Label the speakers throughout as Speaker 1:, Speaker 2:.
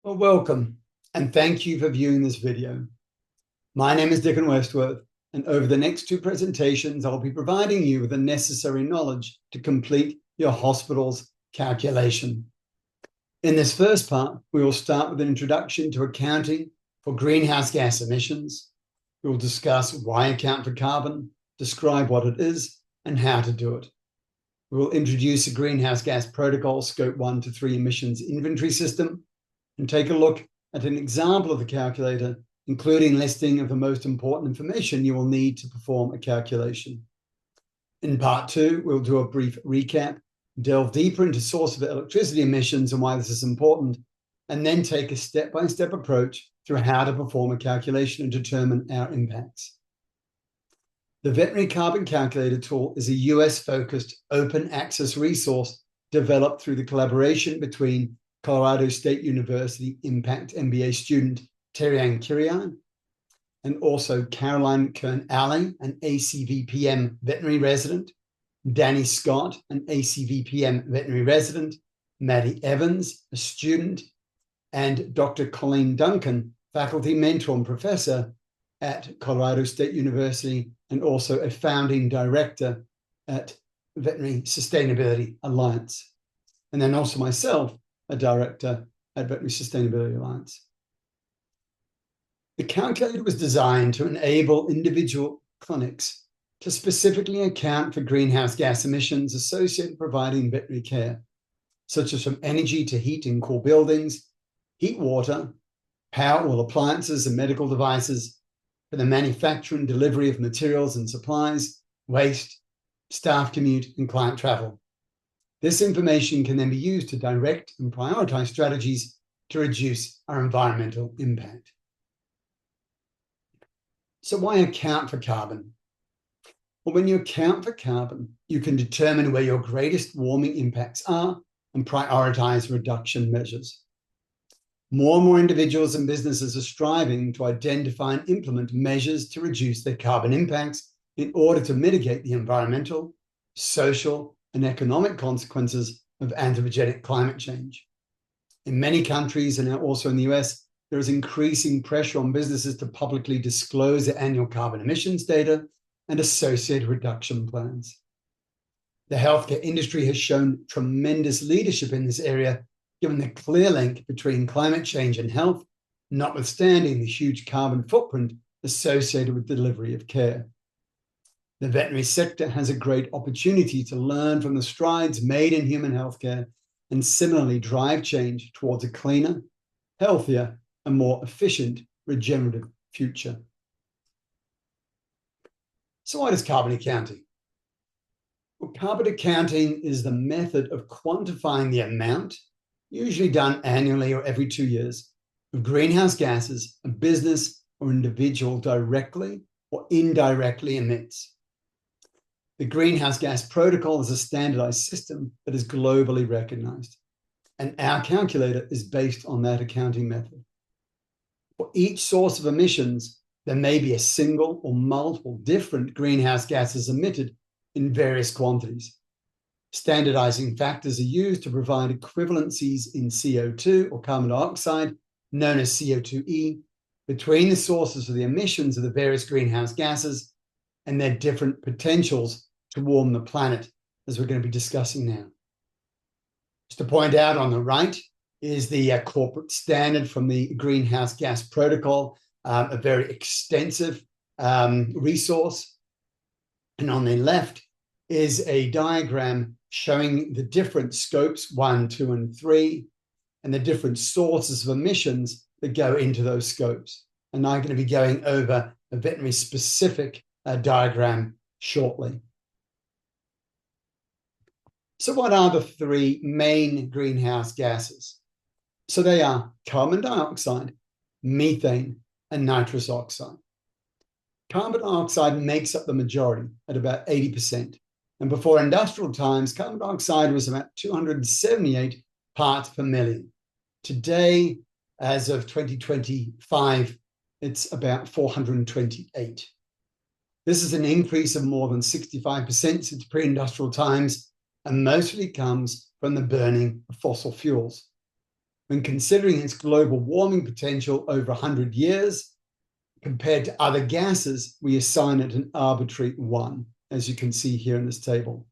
Speaker 1: Well, welcome, and thank you for viewing this video. My name is Dickon Westworth, and over the next two presentations, I'll be providing you with the necessary knowledge to complete your hospital's calculation. In this first part, we will start with an introduction to accounting for greenhouse gas emissions. We will discuss why account for carbon, describe what it is, and how to do it. We will introduce a greenhouse gas protocol Scope 1 to 3 emissions inventory system, and take a look at an example of the calculator, including listing of the most important information you will need to perform a calculation. In part two, we'll do a brief recap, delve deeper into source of electricity emissions and why this is important, and then take a step-by-step approach through how to perform a calculation and determine our impacts. The Veterinary Carbon Calculator tool is a US-focused open access resource developed through the collaboration between Colorado State University Impact MBA student Terry-Ann Kirian, and also Caroline Kern-Alley, an ACVPM veterinary resident, Danny Scott, an ACVPM veterinary resident, Maddie Evans, a student, and Dr. Colleen Duncan, faculty mentor and professor at Colorado State University, and also a founding director at Veterinary Sustainability Alliance. And then also myself, a director at Veterinary Sustainability Alliance. The calculator was designed to enable individual clinics to specifically account for greenhouse gas emissions associated with providing veterinary care, such as from energy to heat in cool buildings, heat water, power or appliances and medical devices, for the manufacture and delivery of materials and supplies, waste, staff commute, and client travel. This information can then be used to direct and prioritize strategies to reduce our environmental impact. So why account for carbon? Well, when you account for carbon, you can determine where your greatest warming impacts are and prioritize reduction measures. More and more individuals and businesses are striving to identify and implement measures to reduce their carbon impacts in order to mitigate the environmental, social, and economic consequences of anthropogenic climate change. In many countries, and now also in the US, there is increasing pressure on businesses to publicly disclose their annual carbon emissions data and associated reduction plans. The healthcare industry has shown tremendous leadership in this area, given the clear link between climate change and health, notwithstanding the huge carbon footprint associated with delivery of care. The veterinary sector has a great opportunity to learn from the strides made in human healthcare and similarly drive change towards a cleaner, healthier, and more efficient regenerative future. So what is carbon accounting? Well, carbon accounting is the method of quantifying the amount, usually done annually or every 2 years, of greenhouse gases a business or individual directly or indirectly emits. The greenhouse gas protocol is a standardized system that is globally recognized, and our calculator is based on that accounting method. For each source of emissions, there may be a single or multiple different greenhouse gases emitted in various quantities. Standardizing factors are used to provide equivalencies in CO2 or carbon dioxide, known as CO2e, between the sources of the emissions of the various greenhouse gases and their different potentials to warm the planet, as we're going to be discussing now. Just to point out, on the right is the corporate standard from the Greenhouse Gas Protocol, a very extensive resource. And on the left is a diagram showing the different scopes 1, 2, and 3, and the different sources of emissions that go into those scopes. And I'm going to be going over a veterinary specific diagram shortly. So what are the three main greenhouse gases? So they are carbon dioxide, methane, and nitrous oxide. Carbon dioxide makes up the majority at about 80%. And before industrial times, carbon dioxide was about 278 parts per million. Today, as of 2025, it's about 428. This is an increase of more than 65% since pre-industrial times, and mostly comes from the burning of fossil fuels. when considering its global warming potential over 100 years, compared to other gases, we assign it an arbitrary 1, as you can see here in this table.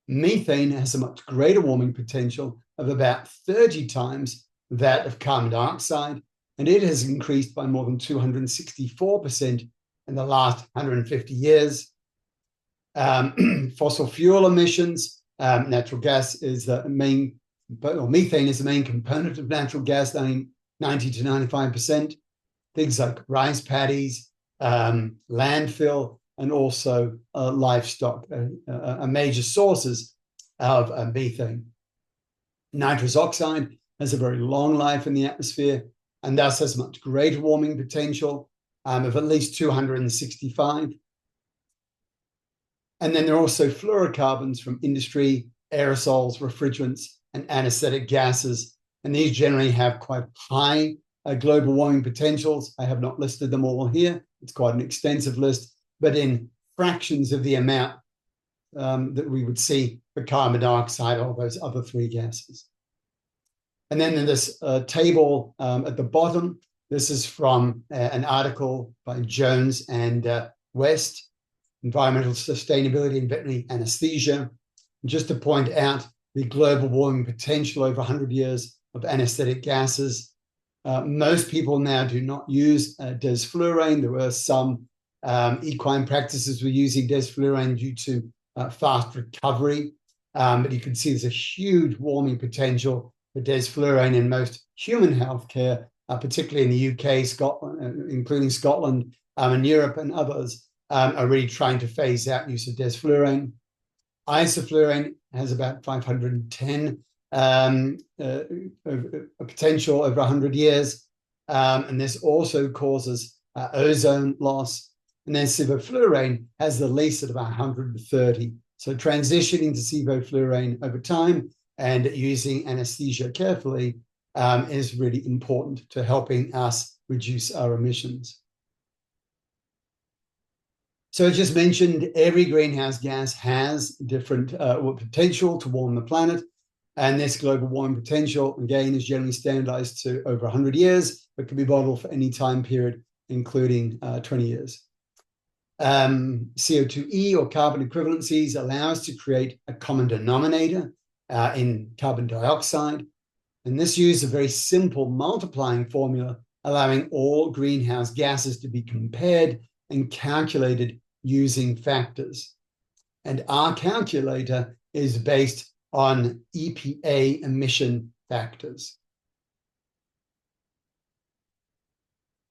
Speaker 1: Methane has a much greater warming potential of about 30 times that of carbon dioxide, and it has increased by more than 264% in the last 150 years. Fossil fuel emissions, natural gas is the main, or methane is the main component of natural gas, 90 to 95%. Things like rice paddies, landfill, and also livestock are major sources of methane. Nitrous oxide has a very long life in the atmosphere and thus has much greater warming potential of at least 265. And then there are also fluorocarbons from industry, aerosols, refrigerants, and anesthetic gases. And these generally have quite high global warming potentials. I have not listed them all here. It's quite an extensive list, but in fractions of the amount that we would see for carbon dioxide or those other 3 gases. And then in this table at the bottom, this is from an article by Jones and West, Environmental Sustainability in Veterinary Anesthesia. And just to point out the global warming potential over 100 years of anesthetic gases. Most people now do not use desflurane. There were some equine practices were using desflurane due to fast recovery. But you can see there's a huge warming potential for desflurane in most human healthcare, particularly in the UK, Scotland, including Scotland and Europe, and others are really trying to phase out use of desflurane. Isoflurane has about 510 a potential over 100 years, and this also causes ozone loss. And then sevoflurane has the least at about 130. So transitioning to sevoflurane over time and using anesthesia carefully is really important to helping us reduce our emissions. So as just mentioned, every greenhouse gas has different potential to warm the planet. And this global warming potential, again, is generally standardized to over 100 years, but can be modeled for any time period, including 20 years. CO2e, or carbon equivalencies, allow us to create a common denominator in carbon dioxide. And this uses a very simple multiplying formula, allowing all greenhouse gases to be compared and calculated using factors. And our calculator is based on EPA emission factors.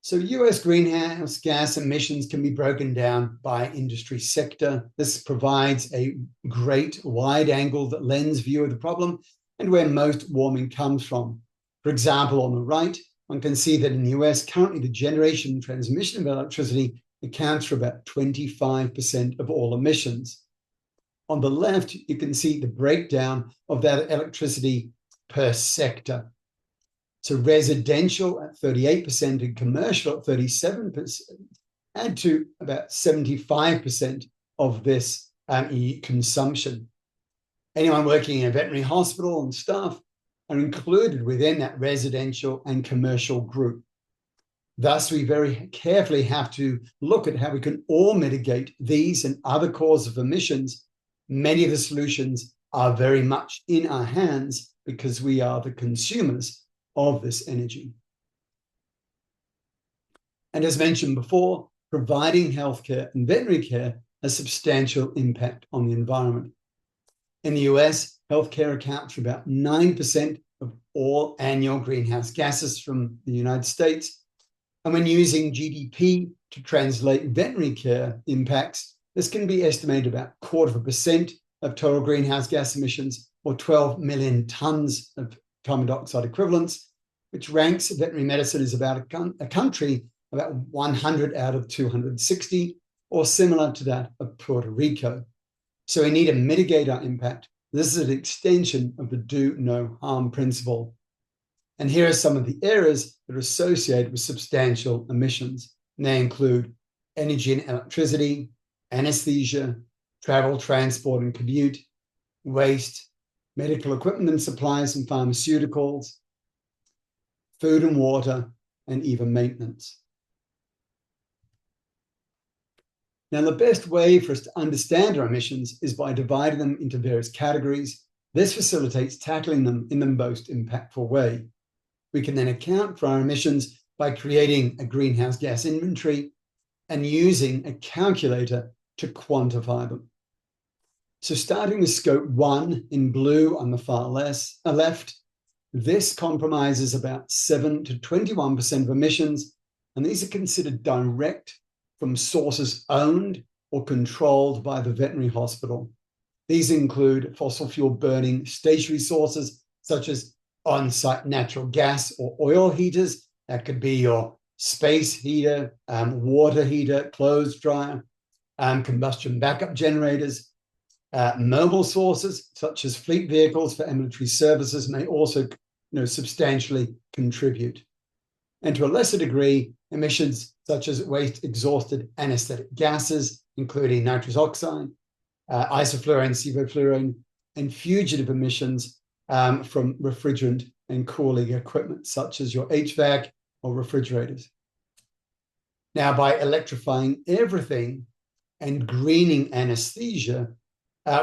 Speaker 1: So US greenhouse gas emissions can be broken down by industry sector. This provides a great wide-angle lens view of the problem and where most warming comes from. For example, on the right, one can see that in the US, currently the generation and transmission of electricity accounts for about 25% of all emissions. On the left, you can see the breakdown of that electricity per sector. So residential at 38% and commercial at 37% add to about 75% of this consumption. Anyone working in a veterinary hospital and staff are included within that residential and commercial group. Thus, we very carefully have to look at how we can all mitigate these and other causes of emissions. Many of the solutions are very much in our hands because we are the consumers of this energy. And as mentioned before, providing healthcare and veterinary care has substantial impact on the environment. In the US, healthcare accounts for about 9% of all annual greenhouse gases from the United States. And when using GDP to translate veterinary care impacts, this can be estimated about 0.25% of total greenhouse gas emissions, or 12 million tons of carbon dioxide equivalents, which ranks veterinary medicine as about a country about 100 out of 260, or similar to that of Puerto Rico. So we need to mitigate our impact. This is an extension of the do no harm principle. And here are some of the areas that are associated with substantial emissions. And they include energy and electricity, anesthesia, travel, transport and commute, waste, medical equipment and supplies and pharmaceuticals, food and water, and even maintenance. Now, the best way for us to understand our emissions is by dividing them into various categories. This facilitates tackling them in the most impactful way. We can then account for our emissions by creating a greenhouse gas inventory and using a calculator to quantify them. So starting with scope 1 in blue on the far left, this compromises about 7 to 21% of emissions, and these are considered direct from sources owned or controlled by the veterinary hospital. These include fossil fuel burning stationary sources such as on-site natural gas or oil heaters. That could be your space heater, water heater, clothes dryer, combustion backup generators. Mobile sources such as fleet vehicles for ambulatory services may also substantially contribute. And to a lesser degree, emissions such as waste exhausted anesthetic gases, including nitrous oxide, isoflurane, sevoflurane, and fugitive emissions from refrigerant and cooling equipment, such as your HVAC or refrigerators. Now, by electrifying everything and greening anesthesia,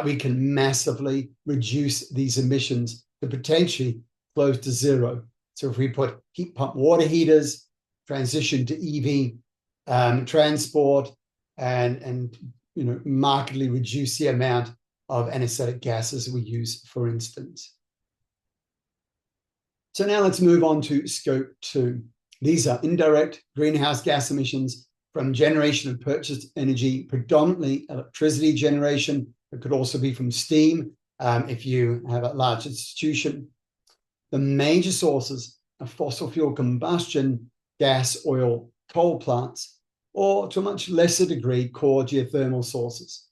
Speaker 1: we can massively reduce these emissions to potentially close to zero. So if we put heat pump water heaters, transition to EV transport, and markedly reduce the amount of anesthetic gases we use, for instance. So now let's move on to scope 2. These are indirect greenhouse gas emissions from generation of purchased energy, predominantly electricity generation. It could also be from steam if you have a large institution. The major sources are fossil fuel combustion, gas, oil, coal plants, or to a much lesser degree, core geothermal sources.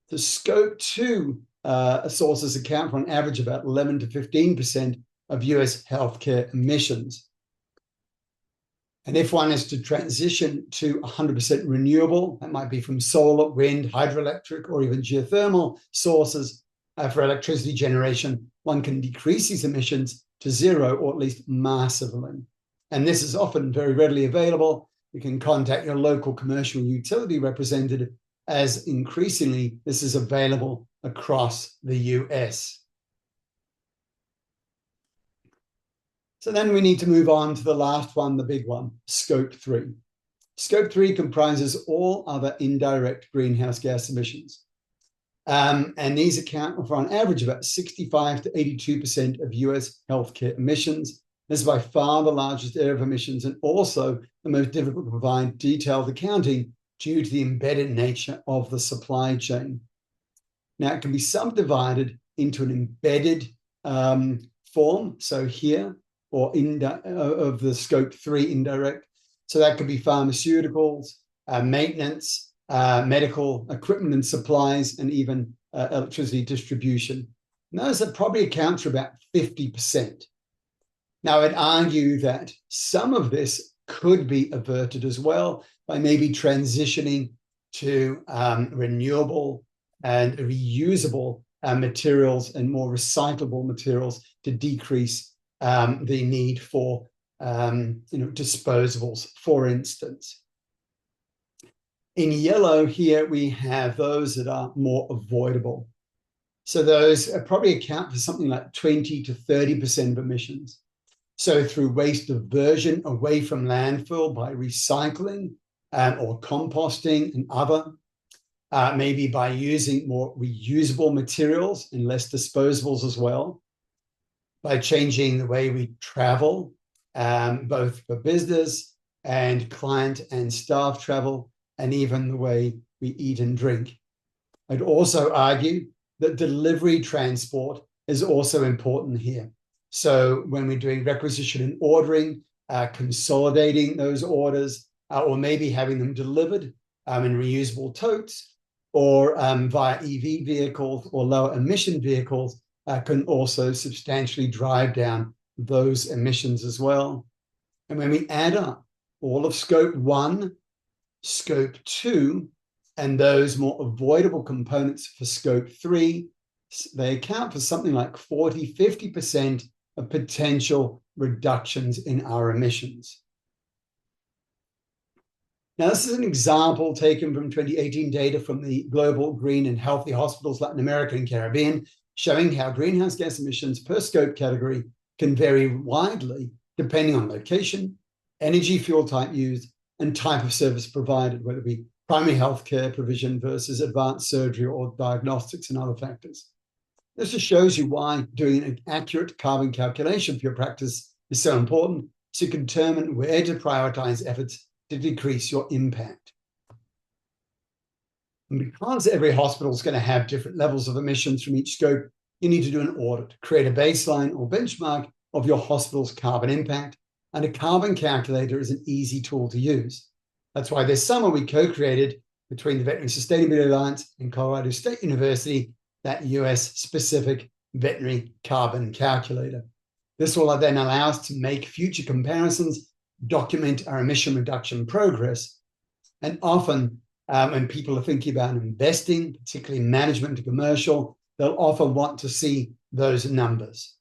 Speaker 1: The scope 2 sources account for an average about 11 to 15% of US healthcare emissions. And if one is to transition to 100% renewable, that might be from solar, wind, hydroelectric, or even geothermal sources for electricity generation, one can decrease these emissions to zero or at least massively. And this is often very readily available. You can contact your local commercial utility representative, as increasingly this is available across the US. So then we need to move on to the last one, the big one, scope 3. Scope 3 comprises all other indirect greenhouse gas emissions. And these account for, on average, about 65 to 82% of US healthcare emissions. This is by far the largest area of emissions and also the most difficult to provide detailed accounting due to the embedded nature of the supply chain. Now, it can be subdivided into an embedded form. So here, or of the scope 3 indirect. So that could be pharmaceuticals, maintenance, medical equipment and supplies, and even electricity distribution. And those that probably account for about 50%. Now, I'd argue that some of this could be averted as well by maybe transitioning to renewable and reusable materials and more recyclable materials to decrease the need for disposables, for instance. In yellow here, we have those that are more avoidable. So those probably account for something like 20 to 30% of emissions. So through waste diversion away from landfill by recycling or composting and other, maybe by using more reusable materials and less disposables as well, by changing the way we travel, both for business and client and staff travel, and even the way we eat and drink. I'd also argue that delivery transport is also important here. So when we're doing requisition and ordering, consolidating those orders, or maybe having them delivered in reusable totes, or via EV vehicles or lower emission vehicles, can also substantially drive down those emissions as well. And when we add up all of scope 1, scope 2, and those more avoidable components for scope 3, they account for something like 40, 50% of potential reductions in our emissions. Now, this is an example taken from 2018 data from the Global Green and Healthy Hospitals Latin America and Caribbean, showing how greenhouse gas emissions per scope category can vary widely depending on location, energy fuel type used, and type of service provided, whether it be primary healthcare provision versus advanced surgery or diagnostics and other factors. This just shows you why doing an accurate carbon calculation for your practice is so important to determine where to prioritize efforts to decrease your impact. And because every hospital is going to have different levels of emissions from each scope, you need to do an audit, create a baseline or benchmark of your hospital's carbon impact, and a carbon calculator is an easy tool to use. That's why this summer we co-created between the Veterinary Sustainability Alliance and Colorado State University that US-specific veterinary carbon calculator. This will then allow us to make future comparisons, document our emission reduction progress, and often when people are thinking about investing, particularly management and commercial, they'll often want to see those numbers.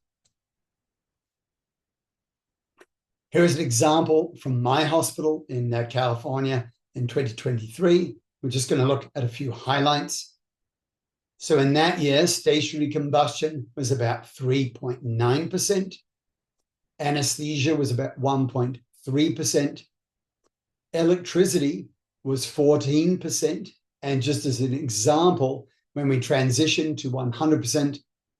Speaker 1: Here's an example from my hospital in California in 2023. We're just going to look at a few highlights. So in that year, stationary combustion was about 3.9%. Anesthesia was about 1.3%. Electricity was 14%. And just as an example, when we transitioned to 100%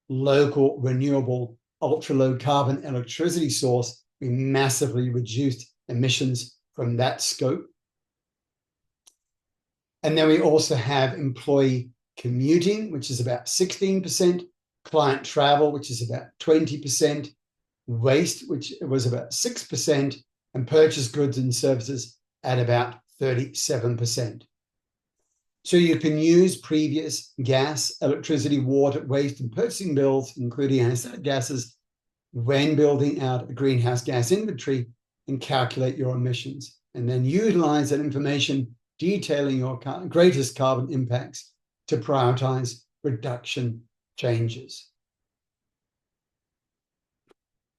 Speaker 1: local, renewable, ultra-low carbon electricity source, we massively reduced emissions from that scope. And then we also have employee commuting, which is about 16%, client travel, which is about 20%, waste, which was about 6%, and purchased goods and services at about 37%. So you can use previous gas, electricity, water, waste, and purchasing bills, including anesthetic gases, when building out a greenhouse gas inventory and calculate your emissions, and then utilize that information detailing your greatest carbon impacts to prioritize reduction changes.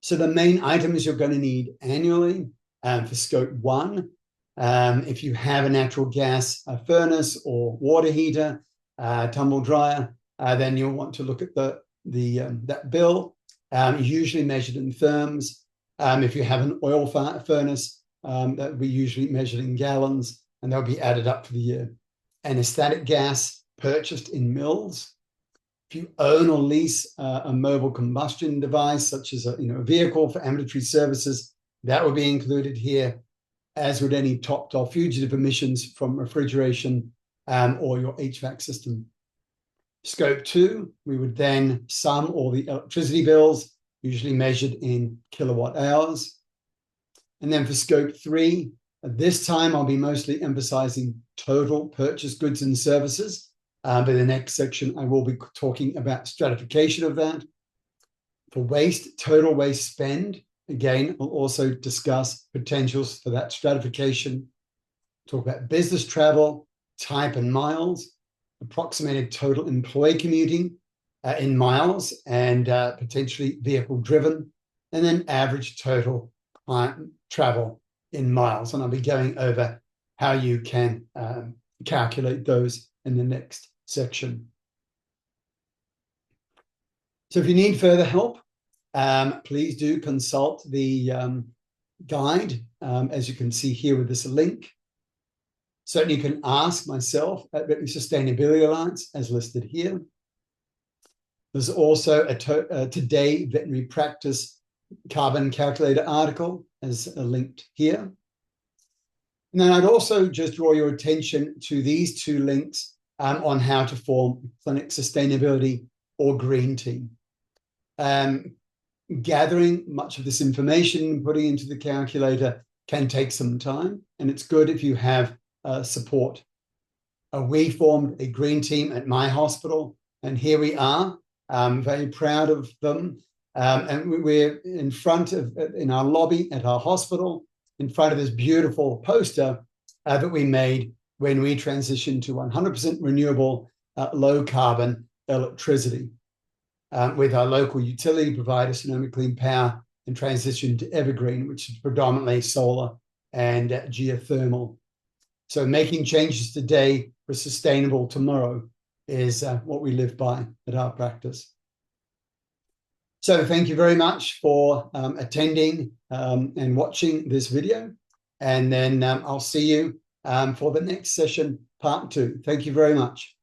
Speaker 1: So the main items you're going to need annually for scope 1, if you have a natural gas furnace or water heater, tumble dryer, then you'll want to look at that bill. Usually measured in therms. If you have an oil furnace, that will be usually measured in gallons, and they'll be added up for the year. Anesthetic gas purchased in mils. If you own or lease a mobile combustion device, such as a vehicle for ambulatory services, that will be included here, as would any topped or fugitive emissions from refrigeration or your HVAC system. Scope 2, we would then sum all the electricity bills, usually measured in kilowatt hours. And then for scope 3, at this time, I'll be mostly emphasizing total purchased goods and services. But in the next section, I will be talking about stratification of that. For waste, total waste spend, again, we'll also discuss potentials for that stratification. Talk about business travel, type and miles, approximated total employee commuting in miles and potentially vehicle driven, and then average total client travel in miles. And I'll be going over how you can calculate those in the next section. So if you need further help, please do consult the guide, as you can see here with this link. Certainly you can ask myself at Veterinary Sustainability Alliance, as listed here. There's also a Today Veterinary Practice Carbon Calculator article, as linked here. And then I'd also just draw your attention to these two links on how to form clinic sustainability or green team. Gathering much of this information and putting into the calculator can take some time, and it's good if you have support. We formed a green team at my hospital, and here we are. I'm very proud of them. And we're in our lobby at our hospital, in front of this beautiful poster that we made when we transitioned to 100% renewable, low carbon electricity with our local utility provider, Sonoma Clean Power, and transition to evergreen, which is predominantly solar and geothermal. So making changes today for sustainable tomorrow is what we live by at our practice. So thank you very much for attending and watching this video. And then I'll see you for the next session, part 2. Thank you very much.